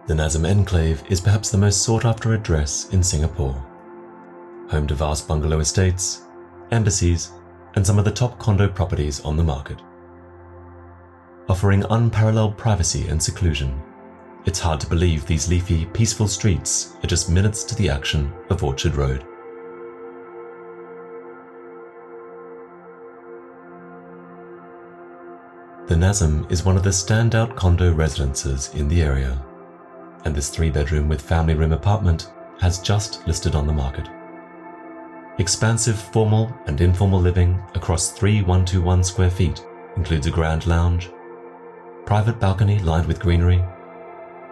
The Nassim enclave is perhaps the most sought-after address in Singapore. Home to vast bungalow estates, embassies, and some of the top condo properties on the market. Offering unparalleled privacy and seclusion, it's hard to believe these leafy, peaceful streets are just minutes to the action of Orchard Road. The Nassim is one of the standout condo residences in the area, and this 3-bedroom with family room apartment has just listed on the market. Expansive formal and informal living across 3,121 square feet includes a grand lounge, private balcony lined with greenery,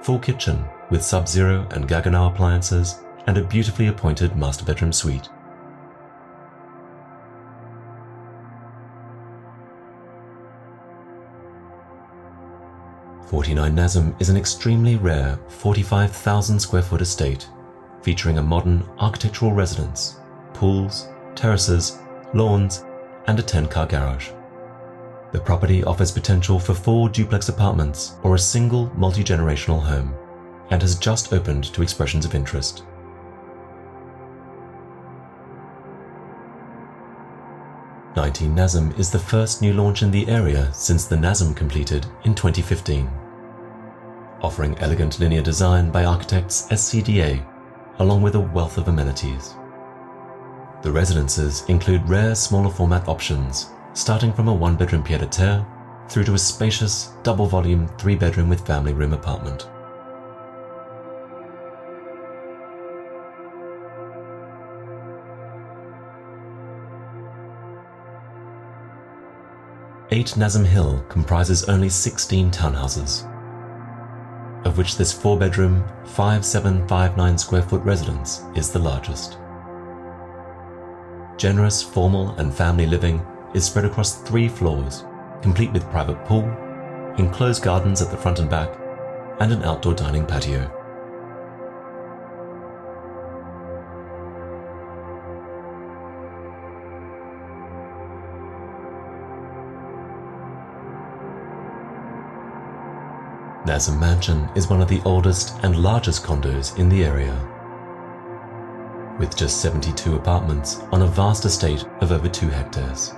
full kitchen with Sub-Zero and Gaggenau appliances, and a beautifully appointed master bedroom suite. "49 Nassim is an extremely rare 45,000 square foot estate featuring a modern architectural residence, pools, terraces, lawns, and a 10-car garage. The property offers potential for 4 duplex apartments or a single multi-generational home, and has just opened to expressions of interest. "19 Nassim is the first new launch in the area since the Nassim completed in 2015. Offering elegant linear design by architects SCDA, along with a wealth of amenities. The residences include rare smaller format options, starting from a 1-bedroom pied-à-terre through to a spacious, double-volume 3-bedroom with family room apartment. "8 Nassim Hill comprises only 16 townhouses, of which this 4-bedroom, 5759 square foot residence is the largest. Generous formal and family living is spread across 3 floors, complete with private pool, enclosed gardens at the front and back, and an outdoor dining patio. Nassim Mansion is one of the oldest and largest condos in the area, with just 72 apartments on a vast estate of over 2 hectares.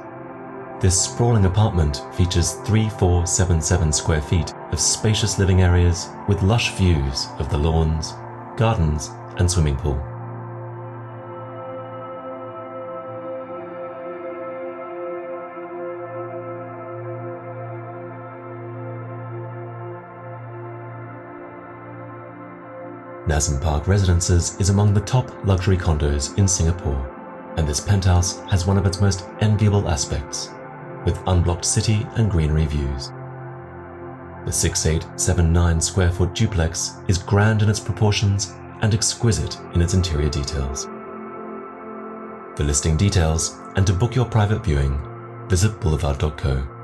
This sprawling apartment features 3,477 square feet of spacious living areas with lush views of the lawns, gardens, and swimming pool. Nassim Park Residences is among the top luxury condos in Singapore, and this penthouse has one of its most enviable aspects, with unblocked city and greenery views. The 6879 square foot duplex is grand in its proportions and exquisite in its interior details. For listing details and to book your private viewing, visit boulevard.co.